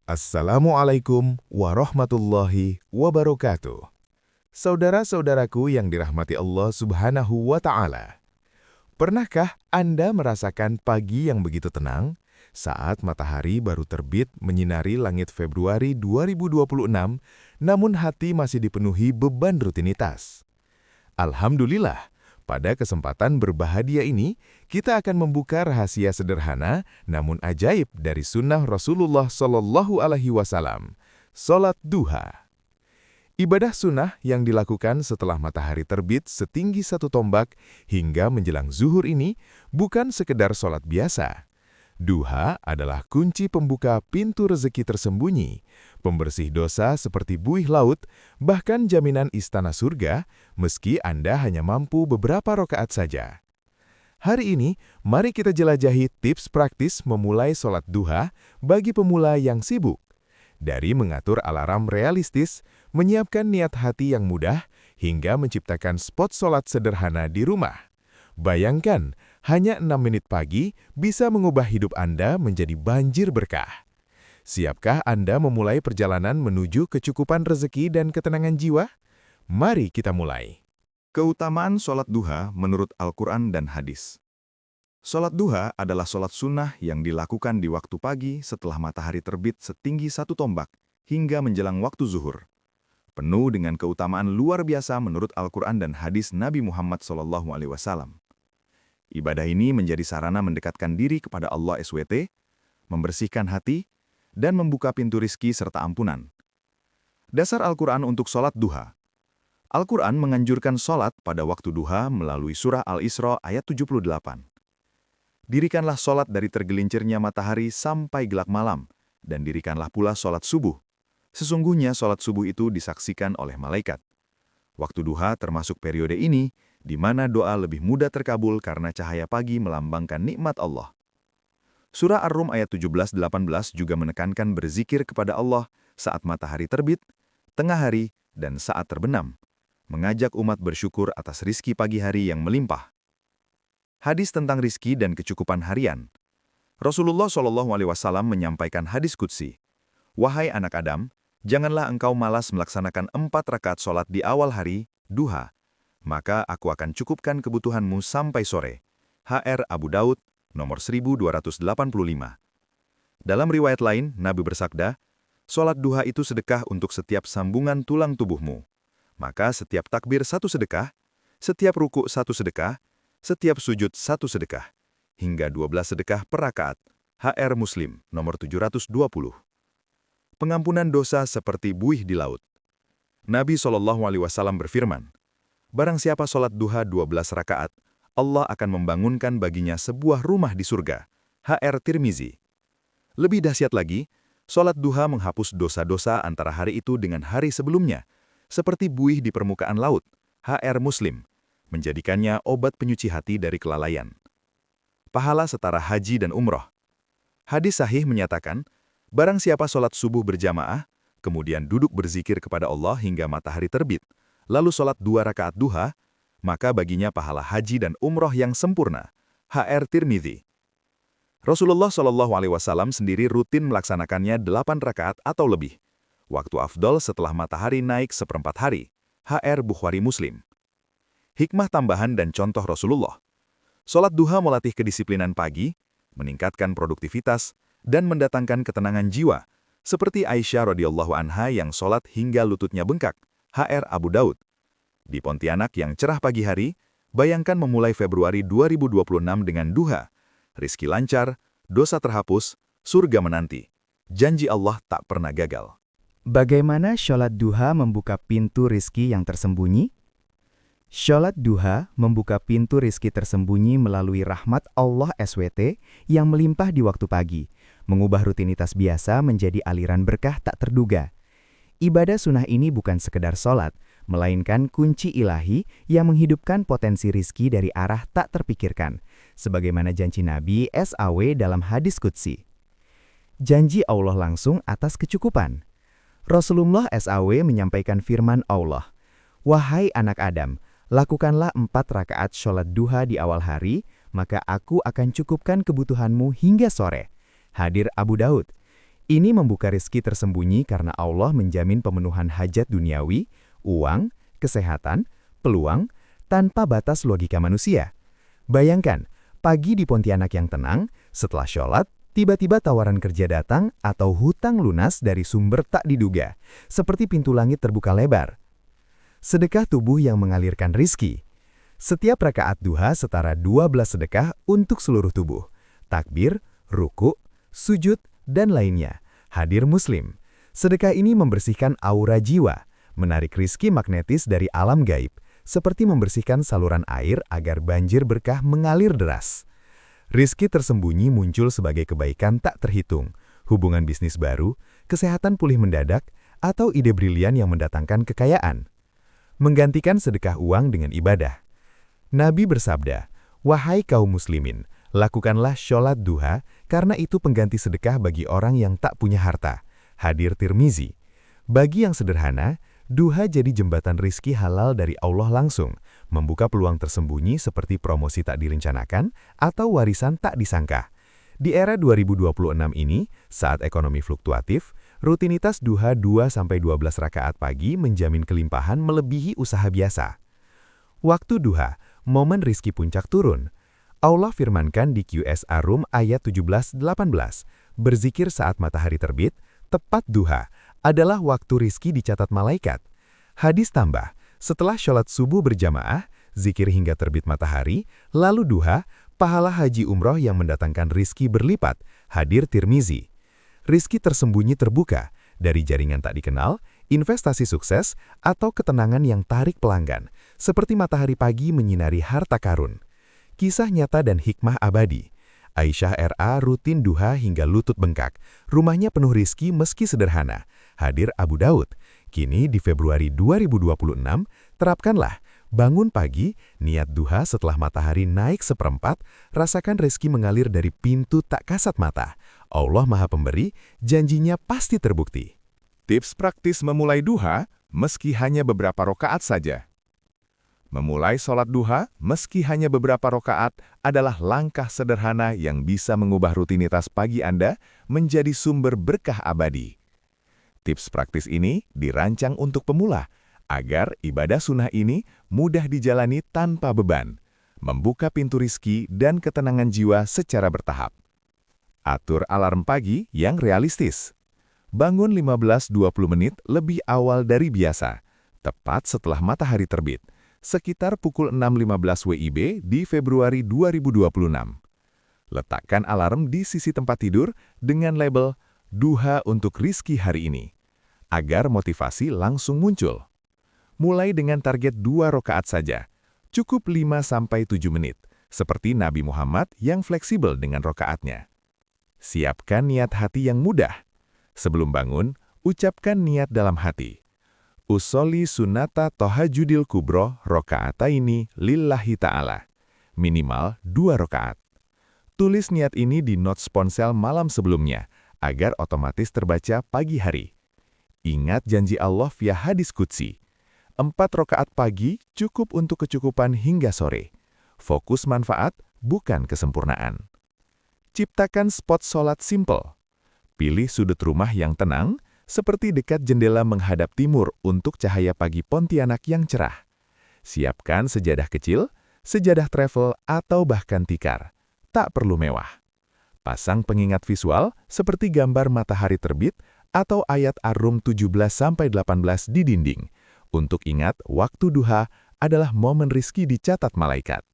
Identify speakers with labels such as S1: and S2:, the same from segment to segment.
S1: Assalamualaikum warahmatullahi wabarakatuh. Saudara-saudaraku yang dirahmati Allah Subhanahu wa Ta'ala, pernahkah Anda merasakan pagi yang begitu tenang saat matahari baru terbit menyinari langit Februari 2026, namun hati masih dipenuhi beban rutinitas? Alhamdulillah, pada kesempatan berbahagia ini, kita akan membuka rahasia sederhana namun ajaib dari sunnah Rasulullah Shallallahu Alaihi Wasallam, sholat duha. Ibadah sunnah yang dilakukan setelah matahari terbit setinggi 1 tombak hingga menjelang zuhur ini bukan sekedar sholat biasa. Duha adalah kunci pembuka pintu rezeki tersembunyi, pembersih dosa seperti buih laut, bahkan jaminan istana surga, meski Anda hanya mampu beberapa rakaat saja. Hari ini, mari kita jelajahi tips praktis memulai sholat duha bagi pemula yang sibuk. Dari mengatur alarm realistis, menyiapkan niat hati yang mudah, hingga menciptakan spot sholat sederhana di rumah. Bayangkan, hanya 6 menit pagi bisa mengubah hidup Anda menjadi banjir berkah. Siapkah Anda memulai perjalanan menuju kecukupan rezeki dan ketenangan jiwa? Mari kita mulai.
S2: Keutamaan sholat duha menurut Al-Quran dan hadis. Sholat duha adalah sholat sunnah yang dilakukan di waktu pagi setelah matahari terbit setinggi 1 tombak hingga menjelang waktu zuhur. Penuh dengan keutamaan luar biasa menurut Al-Quran dan hadis Nabi Muhammad SAW. Ibadah ini menjadi sarana mendekatkan diri kepada Allah SWT, membersihkan hati, dan membuka pintu rizki serta ampunan. Dasar Al-Quran untuk sholat duha. Al-Quran menganjurkan sholat pada waktu duha melalui surah Al-Isra ayat 78. Dirikanlah sholat dari tergelincirnya matahari sampai gelap malam, dan dirikanlah pula sholat subuh. Sesungguhnya sholat subuh itu disaksikan oleh malaikat. Waktu duha termasuk periode ini, di mana doa lebih mudah terkabul karena cahaya pagi melambangkan nikmat Allah. Surah Ar-Rum ayat 17-18 juga menekankan berzikir kepada Allah saat matahari terbit, tengah hari, dan saat terbenam, mengajak umat bersyukur atas rizki pagi hari yang melimpah. Hadis tentang rizki dan kecukupan harian. Rasulullah SAW menyampaikan hadis qudsi, "Wahai anak Adam, janganlah engkau malas melaksanakan 4 rakaat sholat di awal hari, duha, maka aku akan cukupkan kebutuhanmu sampai sore." HR Abu Daud, nomor 1285. Dalam riwayat lain, Nabi bersabda, "Sholat duha itu sedekah untuk setiap sambungan tulang tubuhmu. Maka setiap takbir 1 sedekah, setiap ruku 1 sedekah, setiap sujud 1 sedekah, hingga 12 sedekah per rakaat." HR Muslim, nomor 720. Pengampunan dosa seperti buih di laut. Nabi SAW berfirman, "Barang siapa sholat duha 12 rakaat, Allah akan membangunkan baginya sebuah rumah di surga." HR Tirmizi. Lebih dahsyat lagi, sholat duha menghapus dosa-dosa antara hari itu dengan hari sebelumnya, seperti buih di permukaan laut. HR Muslim, menjadikannya obat penyuci hati dari kelalaian. Pahala setara haji dan umroh. Hadis sahih menyatakan, barang siapa sholat subuh berjamaah, kemudian duduk berzikir kepada Allah hingga matahari terbit, lalu sholat 2 rakaat duha, maka baginya pahala haji dan umroh yang sempurna. HR Tirmizi. Rasulullah SAW sendiri rutin melaksanakannya 8 rakaat atau lebih. Waktu afdol setelah matahari naik 1/4 hari. HR Bukhari Muslim. Hikmah tambahan dan contoh Rasulullah. Sholat duha melatih kedisiplinan pagi, meningkatkan produktivitas, dan mendatangkan ketenangan jiwa, seperti Aisyah radhiyallahu anha yang sholat hingga lututnya bengkak. HR Abu Daud. Di Pontianak yang cerah pagi hari, bayangkan memulai Februari 2026 dengan duha. Rizki lancar, dosa terhapus, surga menanti. Janji Allah tak pernah gagal.
S3: Bagaimana sholat duha membuka pintu rizki yang tersembunyi? Sholat duha membuka pintu rizki tersembunyi melalui rahmat Allah SWT yang melimpah di waktu pagi, mengubah rutinitas biasa menjadi aliran berkah tak terduga. Ibadah sunnah ini bukan sekedar sholat, melainkan kunci ilahi yang menghidupkan potensi rizki dari arah tak terpikirkan, sebagaimana janji Nabi SAW dalam hadis qudsi. Janji Allah langsung atas kecukupan. Rasulullah SAW menyampaikan firman Allah, "Wahai anak Adam, lakukanlah 4 rakaat sholat duha di awal hari, maka aku akan cukupkan kebutuhanmu hingga sore." Hadir Abu Daud. Ini membuka rizki tersembunyi karena Allah menjamin pemenuhan hajat duniawi, uang, kesehatan, peluang, tanpa batas logika manusia. Bayangkan, pagi di Pontianak yang tenang, setelah sholat, tiba-tiba tawaran kerja datang atau hutang lunas dari sumber tak diduga, seperti pintu langit terbuka lebar. Sedekah tubuh yang mengalirkan rizki. Setiap rakaat duha setara 12 sedekah untuk seluruh tubuh. Takbir, ruku, sujud, dan lainnya. Hadir Muslim. Sedekah ini membersihkan aura jiwa, menarik rizki magnetis dari alam gaib, seperti membersihkan saluran air agar banjir berkah mengalir deras. Rizki tersembunyi muncul sebagai kebaikan tak terhitung, hubungan bisnis baru, kesehatan pulih mendadak, atau ide brilian yang mendatangkan kekayaan. Menggantikan sedekah uang dengan ibadah. Nabi bersabda, "Wahai kaum muslimin, lakukanlah sholat duha karena itu pengganti sedekah bagi orang yang tak punya harta." Hadir Tirmizi. Bagi yang sederhana, duha jadi jembatan rizki halal dari Allah langsung, membuka peluang tersembunyi seperti promosi tak direncanakan atau warisan tak disangka. Di era 2026 ini, saat ekonomi fluktuatif, rutinitas duha 2-12 rakaat pagi menjamin kelimpahan melebihi usaha biasa. Waktu duha, momen rizki puncak turun. Allah firmankan di QS Ar-Rum ayat 17-18, berzikir saat matahari terbit, tepat duha, adalah waktu rizki dicatat malaikat. Hadis tambah, setelah sholat subuh berjamaah, zikir hingga terbit matahari, lalu duha, pahala haji umroh yang mendatangkan rizki berlipat. Hadir Tirmizi. Rizki tersembunyi terbuka, dari jaringan tak dikenal, investasi sukses, atau ketenangan yang tarik pelanggan, seperti matahari pagi menyinari harta karun. Kisah nyata dan hikmah abadi. Aisyah R.A. rutin duha hingga lutut bengkak. Rumahnya penuh rizki meski sederhana. Hadir Abu Daud. Kini di Februari 2026, terapkanlah. Bangun pagi, niat duha setelah matahari naik seperempat, rasakan rizki mengalir dari pintu tak kasat mata. Allah Maha Pemberi, janjinya pasti terbukti.
S1: Tips praktis memulai duha, meski hanya beberapa rakaat saja. Memulai sholat duha, meski hanya beberapa rakaat, adalah langkah sederhana yang bisa mengubah rutinitas pagi Anda menjadi sumber berkah abadi. Tips praktis ini dirancang untuk pemula, agar ibadah sunnah ini mudah dijalani tanpa beban, membuka pintu rizki dan ketenangan jiwa secara bertahap. Atur alarm pagi yang realistis. Bangun 15-20 menit lebih awal dari biasa, tepat setelah matahari terbit, sekitar pukul 6.15 WIB di Februari 2026. Letakkan alarm di sisi tempat tidur dengan label "Duha untuk rizki hari ini", agar motivasi langsung muncul. Mulai dengan target 2 rakaat saja, cukup 5-7 menit, seperti Nabi Muhammad yang fleksibel dengan rakaatnya. Siapkan niat hati yang mudah. Sebelum bangun, ucapkan niat dalam hati. Usolli sunnata tohajudil kubro rokaataini lillahi ta'ala. Minimal 2 rakaat. Tulis niat ini di notes ponsel malam sebelumnya, agar otomatis terbaca pagi hari. Ingat janji Allah via hadis qudsi. 4 rakaat pagi cukup untuk kecukupan hingga sore. Fokus manfaat, bukan kesempurnaan. Ciptakan spot sholat simple. Pilih sudut rumah yang tenang, seperti dekat jendela menghadap timur untuk cahaya pagi Pontianak yang cerah. Siapkan sejadah kecil, sejadah travel, atau bahkan tikar. Tak perlu mewah. Pasang pengingat visual seperti gambar matahari terbit atau ayat Ar-Rum 17-18 di dinding. Untuk ingat, waktu duha adalah momen rizki dicatat malaikat.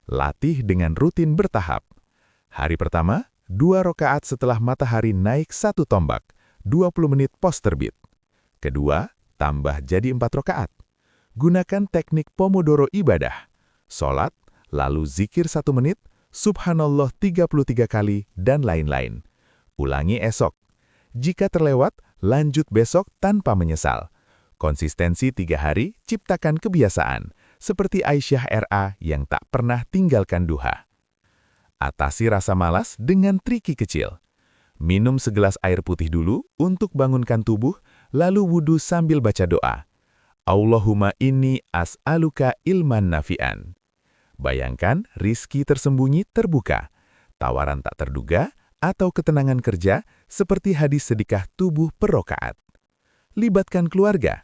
S1: Latih dengan rutin bertahap. Hari pertama, 2 rakaat setelah matahari naik 1 tombak, 20 menit pos terbit. Kedua, tambah jadi 4 rakaat. Gunakan teknik Pomodoro ibadah. Sholat, lalu zikir 1 menit, subhanallah 33 kali, dan lain-lain. Ulangi esok. Jika terlewat, lanjut besok tanpa menyesal. Konsistensi 3 hari, ciptakan kebiasaan, seperti Aisyah R.A. yang tak pernah tinggalkan duha. Atasi rasa malas dengan triki kecil. Minum segelas air putih dulu untuk bangunkan tubuh, lalu wudhu sambil baca doa. Allahumma inni as'aluka ilman nafi'an. Bayangkan rizki tersembunyi terbuka. Tawaran tak terduga, atau ketenangan kerja seperti hadis sedekah tubuh per rakaat. Libatkan keluarga.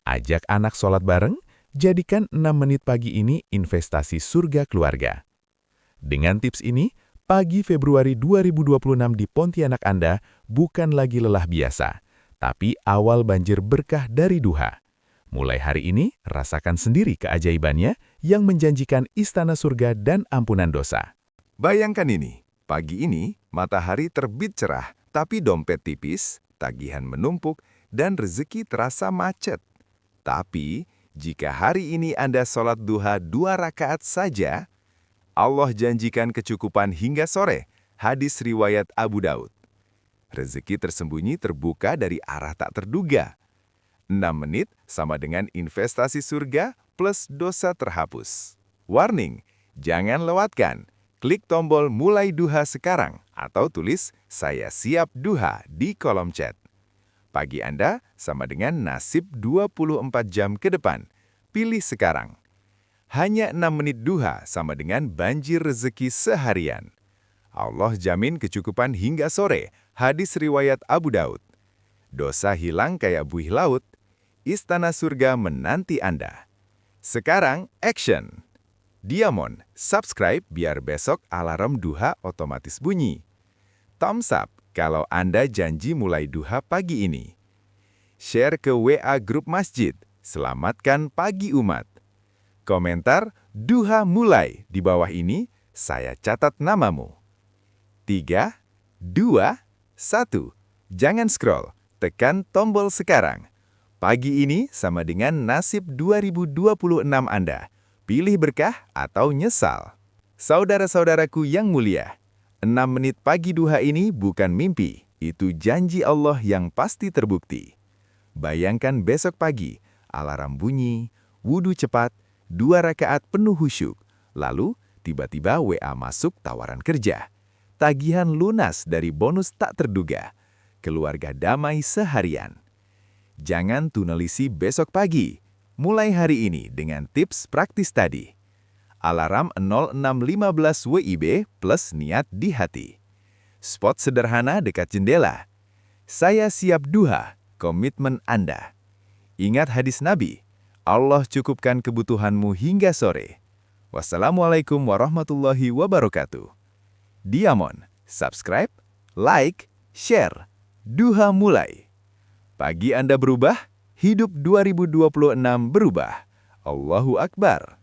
S1: Ajak anak sholat bareng, jadikan 6 menit pagi ini investasi surga keluarga. Dengan tips ini, pagi Februari 2026 di Pontianak Anda bukan lagi lelah biasa, tapi awal banjir berkah dari duha. Mulai hari ini, rasakan sendiri keajaibannya yang menjanjikan istana surga dan ampunan dosa.
S2: Bayangkan ini, pagi ini matahari terbit cerah, tapi dompet tipis, tagihan menumpuk, dan rezeki terasa macet. Tapi, jika hari ini Anda sholat duha 2 rakaat saja, Allah janjikan kecukupan hingga sore, hadis riwayat Abu Daud. Rezeki tersembunyi terbuka dari arah tak terduga. 6 menit sama dengan investasi surga plus dosa terhapus. Warning, jangan lewatkan. Klik tombol mulai duha sekarang atau tulis saya siap duha di kolom chat. Pagi Anda sama dengan nasib 24 jam ke depan. Pilih sekarang. Hanya 6 menit duha sama dengan banjir rezeki seharian. Allah jamin kecukupan hingga sore, hadis riwayat Abu Daud. Dosa hilang kayak buih laut, istana surga menanti Anda. Sekarang, action! Diamond, subscribe biar besok alarm duha otomatis bunyi. Thumbs up kalau Anda janji mulai duha pagi ini. Share ke WA grup masjid, selamatkan pagi umat. Komentar, duha mulai di bawah ini, saya catat namamu. 3, 2, 1. Jangan scroll, tekan tombol sekarang. Pagi ini sama dengan nasib 2026 Anda. Pilih berkah atau nyesal. Saudara-saudaraku yang mulia, 6 menit pagi duha ini bukan mimpi, itu janji Allah yang pasti terbukti. Bayangkan besok pagi, alarm bunyi, wudhu cepat, 2 rakaat penuh khusyuk, lalu tiba-tiba WA masuk tawaran kerja. Tagihan lunas dari bonus tak terduga. Keluarga damai seharian. Jangan tunelisi besok pagi. Mulai hari ini dengan tips praktis tadi. Alarm 0615 WIB plus niat di hati. Spot sederhana dekat jendela. Saya siap duha, komitmen Anda. Ingat hadis Nabi, Allah cukupkan kebutuhanmu hingga sore. Wassalamualaikum warahmatullahi wabarakatuh. Diamond, subscribe, like, share. Duha mulai. Pagi Anda berubah, hidup 2026 berubah. Allahu Akbar.